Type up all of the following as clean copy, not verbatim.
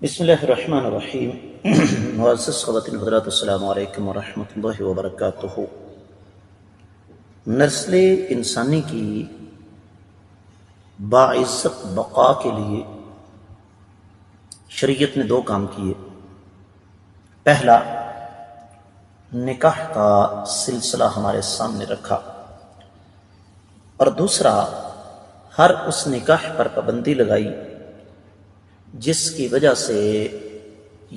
بسم اللہ الرحمن الرحیم۔ معزز خواتین حضرات، السلام علیکم ورحمۃ اللہ وبرکاتہ۔ نسل انسانی کی باعزت بقا کے لیے شریعت نے دو کام کیے۔ پہلا، نکاح کا سلسلہ ہمارے سامنے رکھا، اور دوسرا، ہر اس نکاح پر پابندی لگائی جس کی وجہ سے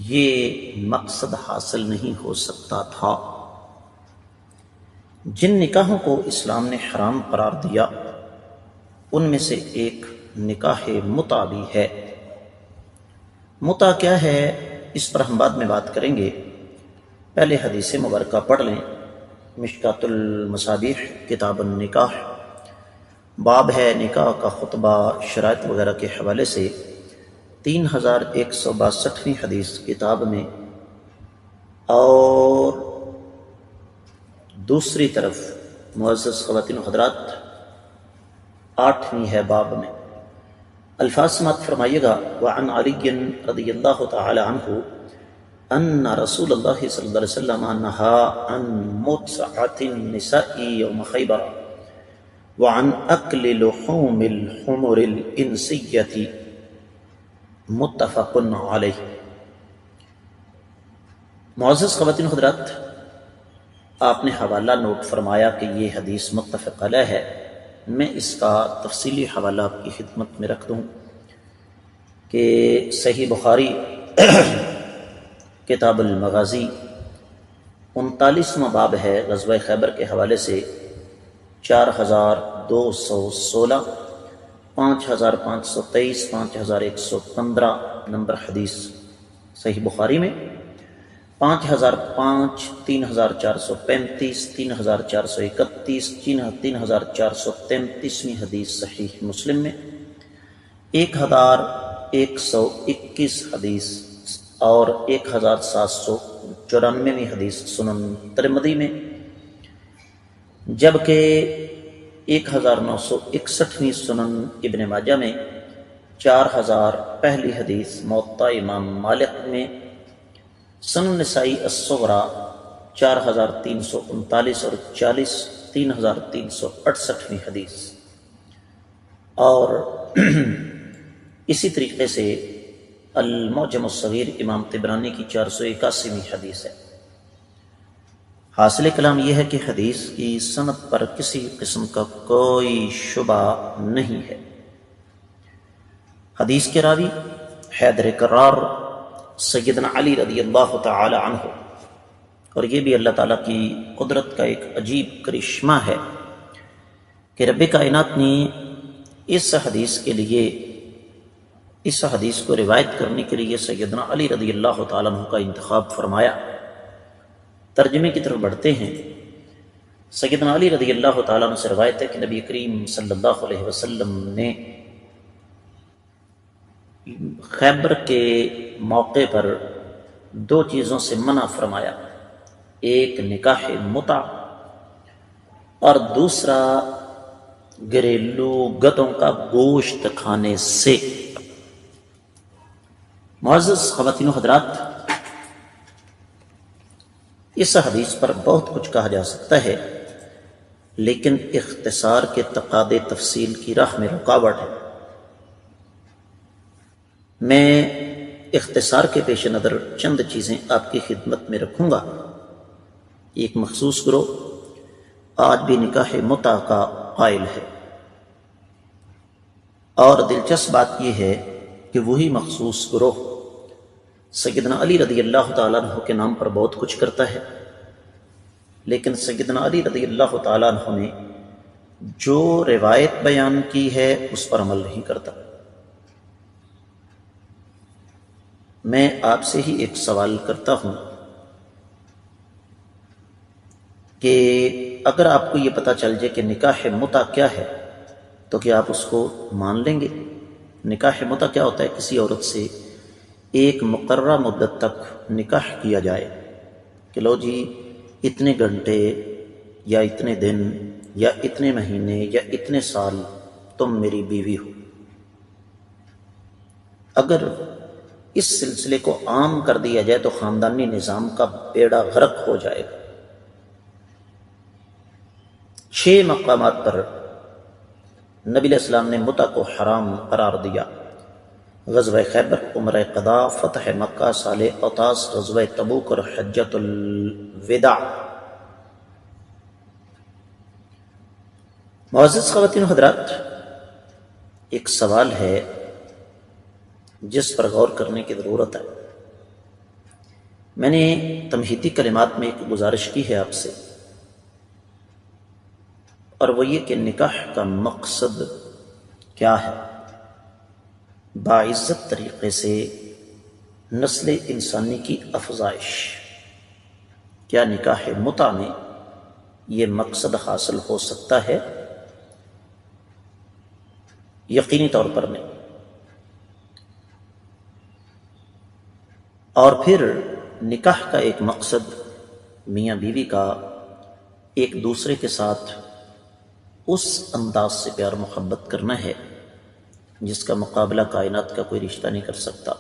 یہ مقصد حاصل نہیں ہو سکتا تھا۔ جن نکاحوں کو اسلام نے حرام قرار دیا ان میں سے ایک نکاح متع بھی ہے۔ متع کیا ہے اس پر ہم بعد میں بات کریں گے، پہلے حدیث مبارکہ پڑھ لیں۔ مشکات المصابیح کتاب النکاح، باب ہے نکاح کا خطبہ شرائط وغیرہ کے حوالے سے 3162 حدیث کتاب میں، اور دوسری طرف معزز خواتین و حضرات 8ویں ہے باب میں۔ الفاظ سماعت فرمائیے گا۔ وعن علی رضی اللہ تعالی عنہ ان رسول اللہ صلی اللہ علیہ وسلم نہا عن متعۃ النساء یوم خیبر وعن اکل لحوم الحمر الانسیۃ متفق علیہ۔ معزز خواتین حضرات، آپ نے حوالہ نوٹ فرمایا کہ یہ حدیث متفق علیہ ہے۔ میں اس کا تفصیلی حوالہ آپ کی خدمت میں رکھ دوں کہ صحیح بخاری کتاب المغازی 39واں باب ہے، غزوہ خیبر کے حوالے سے 4216، 5523، 5115 نمبر حدیث صحیح بخاری میں، 5005، 3435، 3431، 3433ویں حدیث صحیح مسلم میں، 1121 حدیث اور 1794ویں حدیث سنن ترمذی میں، جبکہ 1961ویں سنن ابن ماجہ میں، 4000 پہلی حدیث موطا امام مالک میں، سنن نسائی الصغریٰ 4339 اور 3368ویں حدیث، اور اسی طریقے سے المعجم الصغیر امام طبرانی کی 481ویں حدیث ہے۔ حاصل کلام یہ ہے کہ حدیث کی سند پر کسی قسم کا کوئی شبہ نہیں ہے۔ حدیث کے راوی حیدر کرار سیدنا علی رضی اللہ تعالی عنہ، اور یہ بھی اللہ تعالیٰ کی قدرت کا ایک عجیب کرشمہ ہے کہ رب کائنات نے اس حدیث کو روایت کرنے کے لیے سیدنا علی رضی اللہ تعالیٰ عنہ کا انتخاب فرمایا۔ ترجمے کی طرف بڑھتے ہیں۔ سیدنا علی رضی اللہ تعالیٰ عنہ سے روایت ہے کہ نبی کریم صلی اللہ علیہ وسلم نے خیبر کے موقع پر دو چیزوں سے منع فرمایا، ایک نکاح متع اور دوسرا گھریلو گدوں کا گوشت کھانے سے۔ معزز خواتین و حضرات، اس حدیث پر بہت کچھ کہا جا سکتا ہے، لیکن اختصار کے تقاضے تفصیل کی راہ میں رکاوٹ ہے۔ میں اختصار کے پیش نظر چند چیزیں آپ کی خدمت میں رکھوں گا۔ ایک مخصوص گروہ آج بھی نکاح متع کا قائل ہے، اور دلچسپ بات یہ ہے کہ وہی مخصوص گروہ سیدنا علی رضی اللہ تعالیٰ عنہ کے نام پر بہت کچھ کرتا ہے، لیکن سیدنا علی رضی اللہ تعالیٰ عنہ نے جو روایت بیان کی ہے اس پر عمل نہیں کرتا۔ میں آپ سے ہی ایک سوال کرتا ہوں کہ اگر آپ کو یہ پتہ چل جائے کہ نکاح متع کیا ہے تو کیا آپ اس کو مان لیں گے؟ نکاح متع کیا ہوتا ہے؟ کسی عورت سے ایک مقررہ مدت تک نکاح کیا جائے کہ لو جی اتنے گھنٹے یا اتنے دن یا اتنے مہینے یا اتنے سال تم میری بیوی ہو۔ اگر اس سلسلے کو عام کر دیا جائے تو خاندانی نظام کا بیڑا غرق ہو جائے گا۔ 6 مقامات پر نبی علیہ السلام نے متع کو حرام قرار دیا: غزوہ خیبر، عمرہ قضاء، فتح مکہ، سال اوطاس، غزوہ تبوک اور حجۃ الوداع۔ معزز خواتین و حضرات، ایک سوال ہے جس پر غور کرنے کی ضرورت ہے۔ میں نے تمہیدی کلمات میں ایک گزارش کی ہے آپ سے، اور وہ یہ کہ نکاح کا مقصد کیا ہے؟ باعزت طریقے سے نسل انسانی کی افزائش۔ کیا نکاح متع میں یہ مقصد حاصل ہو سکتا ہے؟ یقینی طور پر نہیں۔ اور پھر نکاح کا ایک مقصد میاں بیوی کا ایک دوسرے کے ساتھ اس انداز سے پیار محبت کرنا ہے جس کا مقابلہ کائنات کا کوئی رشتہ نہیں کر سکتا۔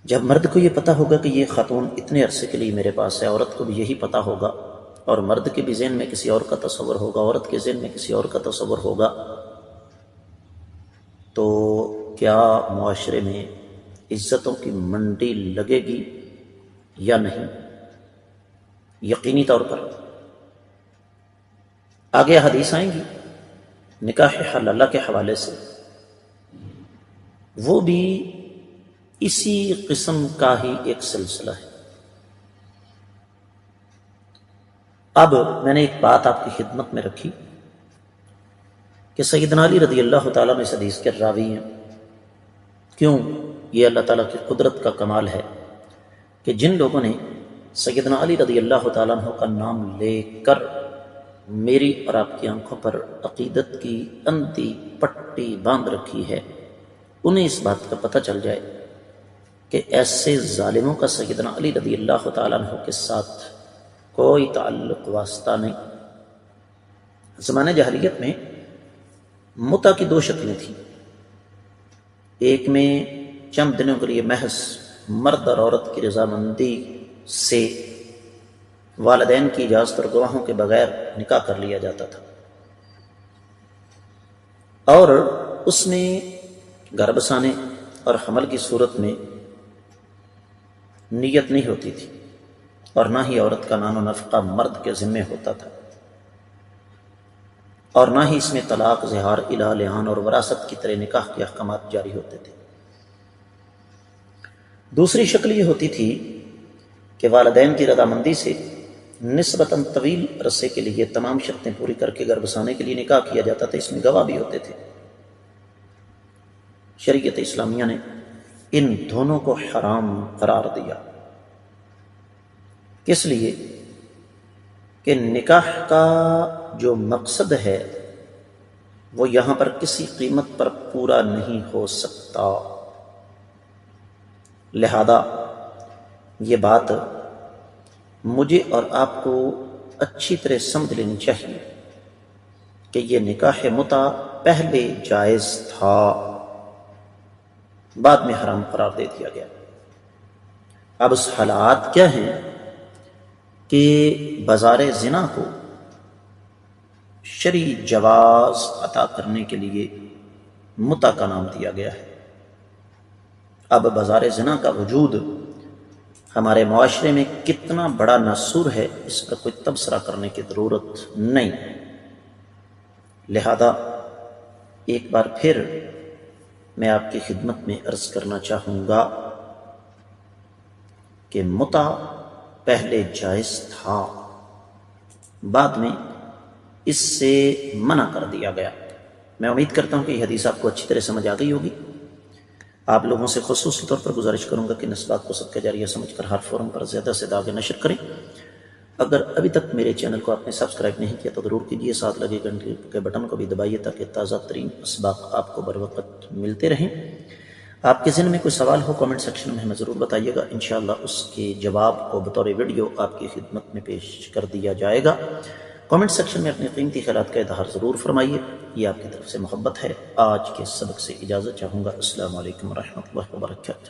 جب مرد کو یہ پتہ ہوگا کہ یہ خاتون اتنے عرصے کے لیے میرے پاس ہے، عورت کو بھی یہی پتہ ہوگا، اور مرد کے بھی ذہن میں کسی اور کا تصور ہوگا، عورت کے ذہن میں کسی اور کا تصور ہوگا، تو کیا معاشرے میں عزتوں کی منڈی لگے گی یا نہیں؟ یقینی طور پر آگے حدیث آئیں گی نکاح حلالہ کے حوالے سے، وہ بھی اسی قسم کا ہی ایک سلسلہ ہے۔ اب میں نے ایک بات آپ کی خدمت میں رکھی کہ سیدنا علی رضی اللہ تعالیٰ میں اس حدیث کے راوی ہیں۔ کیوں؟ یہ اللہ تعالیٰ کی قدرت کا کمال ہے کہ جن لوگوں نے سیدنا علی رضی اللہ تعالیٰ عنہ کا نام لے کر میری اور آپ کی آنکھوں پر عقیدت کی اندھی پٹی باندھ رکھی ہے، انہیں اس بات کا پتہ چل جائے کہ ایسے ظالموں کا سیدنا علی رضی اللہ تعالیٰ عنہ کے ساتھ کوئی تعلق واسطہ نہیں۔ زمانہ جاہلیت میں متع کی 2 شکلیں تھیں۔ ایک میں چند دنوں کے لیے محض مرد اور عورت کی رضامندی سے والدین کی اجازت اور گواہوں کے بغیر نکاح کر لیا جاتا تھا، اور اس میں گھر بسانے اور حمل کی صورت میں نیت نہیں ہوتی تھی، اور نہ ہی عورت کا نان و نفقہ مرد کے ذمے ہوتا تھا، اور نہ ہی اس میں طلاق، زہار، الہ، لعان اور وراثت کی طرح نکاح کے احکامات جاری ہوتے تھے۔ دوسری شکل یہ ہوتی تھی کہ والدین کی رضامندی سے نسبتاً طویل عرصے کے لیے تمام شرطیں پوری کر کے گھر بسانے کے لیے نکاح کیا جاتا تھا، اس میں گواہ بھی ہوتے تھے۔ شریعت اسلامیہ نے ان دونوں کو حرام قرار دیا۔ کس لیے؟ کہ نکاح کا جو مقصد ہے وہ یہاں پر کسی قیمت پر پورا نہیں ہو سکتا، لہذا یہ بات مجھے اور آپ کو اچھی طرح سمجھ لینی چاہیے کہ یہ نکاح متع پہلے جائز تھا، بعد میں حرام قرار دے دیا گیا۔ اب اس حالات کیا ہیں کہ بازار زنا کو شرعی جواز عطا کرنے کے لیے متع کا نام دیا گیا ہے۔ اب بازار زنا کا وجود ہمارے معاشرے میں کتنا بڑا ناسور ہے، اس کا کوئی تبصرہ کرنے کی ضرورت نہیں۔ لہذا ایک بار پھر میں آپ کی خدمت میں عرض کرنا چاہوں گا کہ متع پہلے جائز تھا، بعد میں اس سے منع کر دیا گیا۔ میں امید کرتا ہوں کہ یہ حدیث آپ کو اچھی طرح سمجھ آ گئی ہوگی۔ آپ لوگوں سے خصوصی طور پر گزارش کروں گا کہ اس بات کو صدقہ جاریہ سمجھ کر ہر فورم پر زیادہ سے زیادہ نشر کریں۔ اگر ابھی تک میرے چینل کو آپ نے سبسکرائب نہیں کیا تو ضرور کیجیے، ساتھ لگے گھنٹی کے بٹن کو بھی دبائیے تاکہ تازہ ترین اسباق آپ کو بر وقت ملتے رہیں۔ آپ کے ذہن میں کوئی سوال ہو کامنٹ سیکشن میں ہمیں ضرور بتائیے گا، انشاءاللہ اس کے جواب کو بطور ویڈیو آپ کی خدمت میں پیش کر دیا جائے گا۔ کامنٹ سیکشن میں اپنے قیمتی خیالات کا اظہار ضرور فرمائیے، یہ آپ کی طرف سے محبت ہے۔ آج کے سبق سے اجازت چاہوں گا۔ السلام علیکم ورحمۃ اللہ وبرکاتہ۔